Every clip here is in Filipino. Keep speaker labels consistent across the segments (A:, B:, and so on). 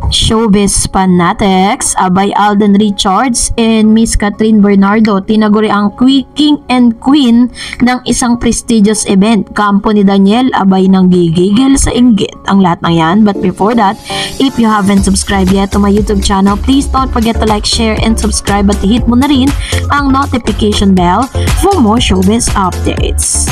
A: Showbiz fanatics, abay Alden Richards and Miss Catherine Bernardo tinaguri ang king and queen ng isang prestigious event. Kampo ni Daniel abay nang gigigil sa inggit ang lahat ng yan. But before that, if you haven't subscribed yet to my YouTube channel, please don't forget to like, share, and subscribe at hit mo na rin ang notification bell for more showbiz updates.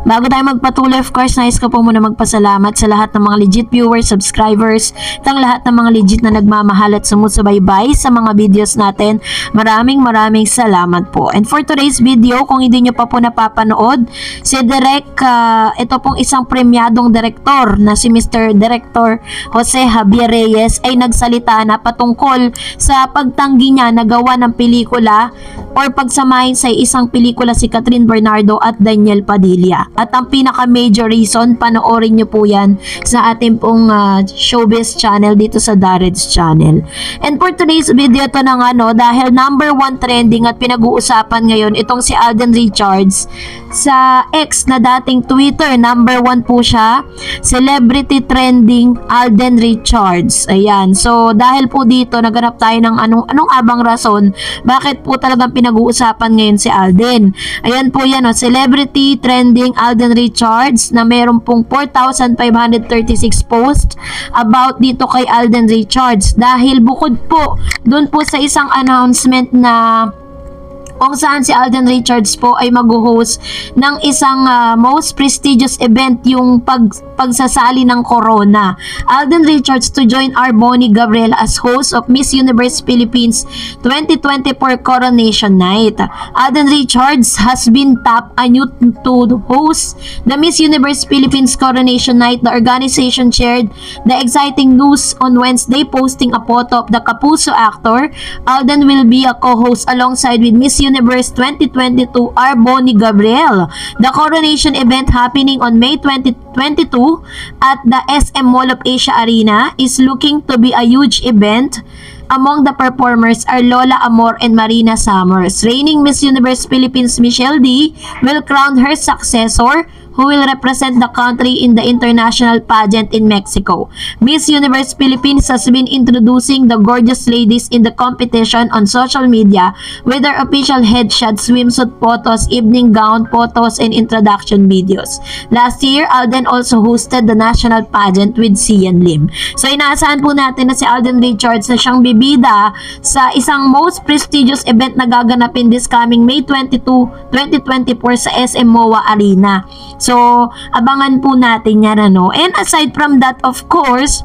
A: Bago tayo magpatuloy, of course, nais ko po muna magpasalamat sa lahat ng mga legit viewers, subscribers, at lahat ng mga legit na nagmamahal at sumusubaybay sa mga videos natin. Maraming salamat po. And for today's video, kung hindi nyo pa po napapanood, si ito pong isang premyadong direktor na si Mr. Director Jose Javier Reyes ay nagsalita na patungkol sa pagtanggi niya na gawa ng pelikula or pagsamahin sa isang pelikula si Catherine Bernardo at Daniel Padilla. At ang pinaka-major reason, panoorin nyo po yan sa ating pong showbiz channel dito sa Dareds channel. And for today's video, to ng dahil number 1 trending at pinag-uusapan ngayon itong si Alden Richards sa X na dating Twitter. Number 1 po siya, celebrity trending Alden Richards. Ayan. So dahil po dito naganap tayo ng anong abang rason bakit po talagang pinag-uusapan ngayon si Alden. Ayan po yan, celebrity trending Alden Richards na meron pong 4,536 posts about dito kay Alden Richards dahil bukod po doon po sa isang announcement na kung saan si Alden Richards po ay mag-host ng isang most prestigious event, yung pagsasali ng Corona. Alden Richards to join Bonnie Gabriel as host of Miss Universe Philippines 2024 Coronation Night. Alden Richards has been tapped anew to host the Miss Universe Philippines Coronation Night. The organization shared the exciting news on Wednesday, posting a photo of the Kapuso actor. Alden will be a co-host alongside with Miss Universe 2022 Bonnie Gabriel. The coronation event happening on May 2022 at the SM Mall of Asia Arena is looking to be a huge event. Among the performers are Lola Amor and Marina Summers. Reigning Miss Universe Philippines Michelle D will crown her successor, who will represent the country in the international pageant in Mexico. Miss Universe Philippines has been introducing the gorgeous ladies in the competition on social media with their official headshot, swimsuit photos, evening gown photos, and introduction videos. Last year, Alden also hosted the national pageant with Sian Lim. So inaasahan po natin na si Alden Richards na siyang bibida sa isang most prestigious event na gaganapin this coming May 22, 2024 sa SM MOA Arena. So, abangan po natin yan, And aside from that, of course,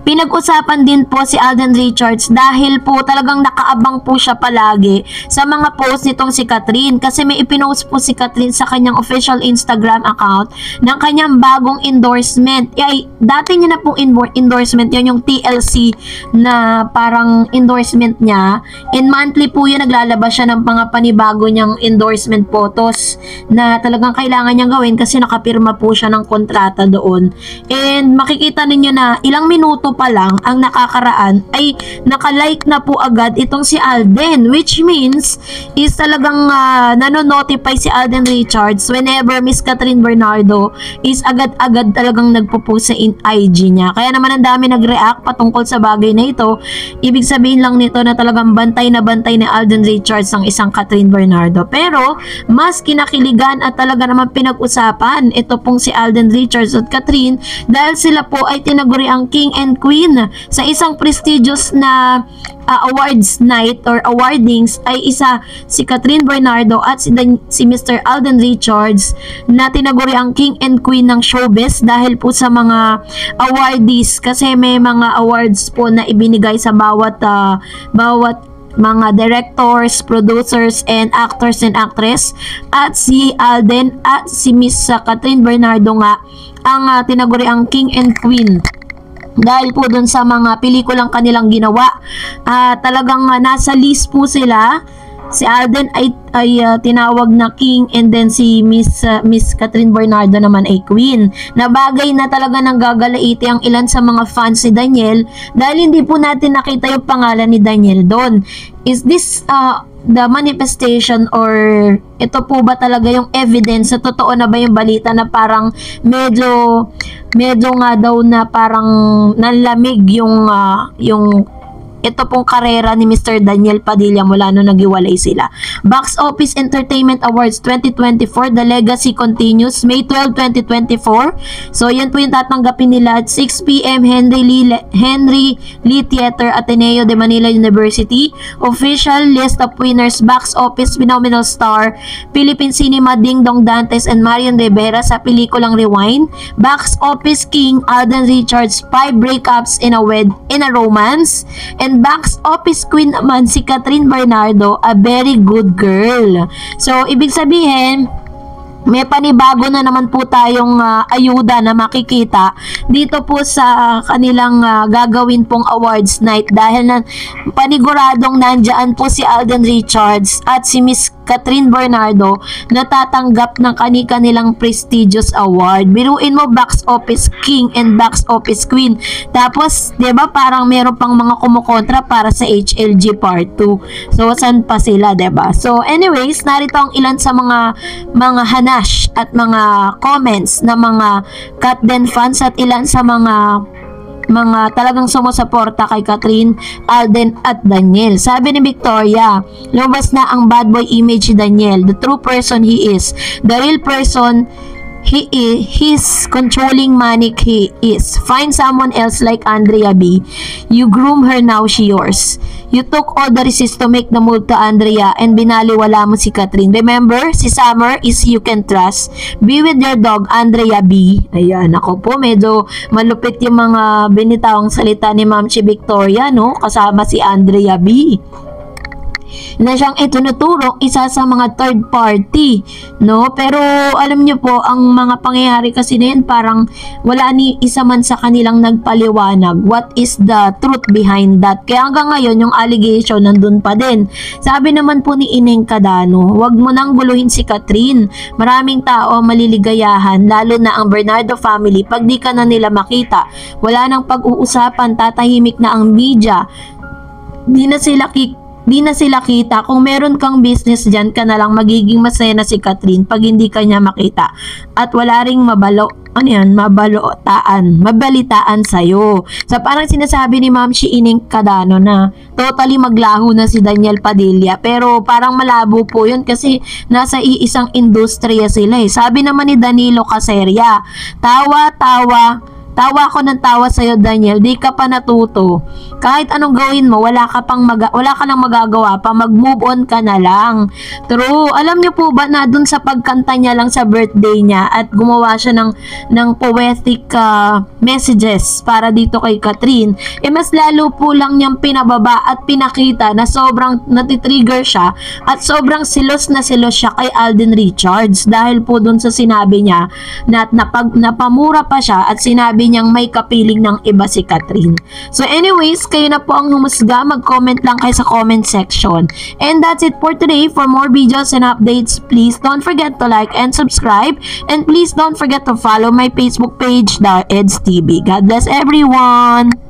A: pinag-usapan din po si Alden Richards dahil po talagang nakaabang po siya palagi sa mga post nitong si Catherine, kasi may ipinost po si Catherine sa kanyang official Instagram account ng kanyang bagong endorsement. Dati niya na pong endorsement, yan yung TLC na parang endorsement niya, and monthly po yun naglalabas siya ng mga panibago niyang endorsement photos na talagang kailangan niyang gawin kasi nakapirma po siya ng kontrata doon. And makikita ninyo na ilang minuto pa lang ang nakakaraan ay nakalike na po agad itong si Alden, which means is talagang nanonotify si Alden Richards whenever Miss Catherine Bernardo is agad-agad talagang nagpo-post sa IG niya. Kaya naman ang dami nag-react patungkol sa bagay na ito. Ibig sabihin lang nito na talagang bantay na Alden Richards ang isang Catherine Bernardo. Pero mas kinakiligan at talaga naman pinag-usapan ito pong si Alden Richards at Catherine dahil sila po ay tinaguri ang king and queen sa isang prestigious na awards night or awardings ay isa si Catherine Bernardo at si Mr. Alden Richards na tinaguri ang king and queen ng showbiz dahil po sa mga awardees, kasi may mga awards po na ibinigay sa bawat mga directors, producers, and actors and actress, at si Alden at si Miss Catherine Bernardo nga ang tinaguri ang king and queen dahil po dun sa mga pelikulang kanilang ginawa. Talagang nasa list po sila. Si Alden ay tinawag na king, and then si Miss Catherine Bernardo naman ay queen. Na bagay na talaga nang gagalaiti ang ilan sa mga fans ni Daniel dahil hindi po natin nakita yung pangalan ni Daniel doon. Is this the manifestation or ito po ba talaga yung evidence sa totoo na ba yung balita na parang medyo nga daw na parang nanlamig yung ito pong karera ni Mr. Daniel Padilla mula nung naghiwalay sila. Box Office Entertainment Awards 2024, The Legacy Continues, May 12, 2024. So, yan po yung tatanggapin nila at 6 p.m. Henry Lee Theater, Ateneo de Manila University. Official list of winners: Box Office Phenomenal Star, Philippine Cinema, Ding Dong Dantes and Marian Rivera sa pelikulang Rewind. Box Office King, Alden Richards, 5 breakups in a romance. And Box Office Queen naman si Catherine Bernardo, A Very Good Girl. So, ibig sabihin, may panibago na naman po tayong ayuda na makikita dito po sa kanilang gagawin pong awards night dahil na paniguradong nandyan po si Alden Richards at si Miss Catherine Bernardo na tatanggap ng kanilang prestigious award. Biruin mo, Box Office King and Box Office Queen. Tapos, 'di ba, parang meron pang mga kumukontra para sa HLG Part 2. So, saan pa sila, 'di ba? So, anyways, narito ang ilan sa mga hanash at mga comments na mga Katden fans at ilan sa mga talagang sumusuporta kay Catherine, Alden at Daniel. Sabi ni Victoria, lumabas na ang bad boy image ni Daniel. The true person he is. The real person he's controlling manic he is. Find someone else like Andrea B. You groom her, now she yours. You took all the resist to make the move to Andrea and binaliwala mo si Catherine. Remember, si Summer is you can trust. Be with your dog, Andrea B. Ayan, ako po, medyo malupit yung mga binitawang salita ni Ma'am si Victoria, no? Kasama si Andrea B. Na siyang itunuturo isa sa mga third party, no? Pero alam niyo po, ang mga pangyayari kasi na yun, parang wala ni isa man sa kanilang nagpaliwanag what is the truth behind that. Kaya hanggang ngayon yung allegation nandun pa din. Sabi naman po ni Ineng Cadano, wag mo nang guluhin si Catherine. Maraming tao maliligayahan, lalo na ang Bernardo family. Pag di ka na nila makita, wala nang pag-uusapan, tatahimik na ang media. Di na sila kita. Kung meron kang business dyan, ka na lang magiging masaya na si Catherine pag hindi ka niya makita. At wala ring mabalitaan sa'yo. So parang sinasabi ni Ma'am si Ineng Cadano na totally maglaho na si Daniel Padilla. Pero parang malabo po yun kasi nasa iisang industriya sila eh. Sabi naman ni Danilo Caseria, tawa ko ng tawa sa'yo, Daniel. Di ka pa natuto. Kahit anong gawin mo, wala ka lang magagawa pa. Mag-move on ka na lang. True. Alam niyo po ba na dun sa pagkanta niya lang sa birthday niya at gumawa siya ng poetic messages para dito kay Catherine, mas lalo po lang niyang pinababa at pinakita na sobrang natitrigger siya at sobrang silos na silos siya kay Alden Richards dahil po dun sa sinabi niya na napamura pa siya at sinabi niyang may kapiling ng iba si Catherine. So anyways, kayo na po ang humusga. Mag-comment lang kayo sa comment section. And that's it for today. For more videos and updates, please don't forget to like and subscribe. And please don't forget to follow my Facebook page, DarEdsTV. God bless everyone!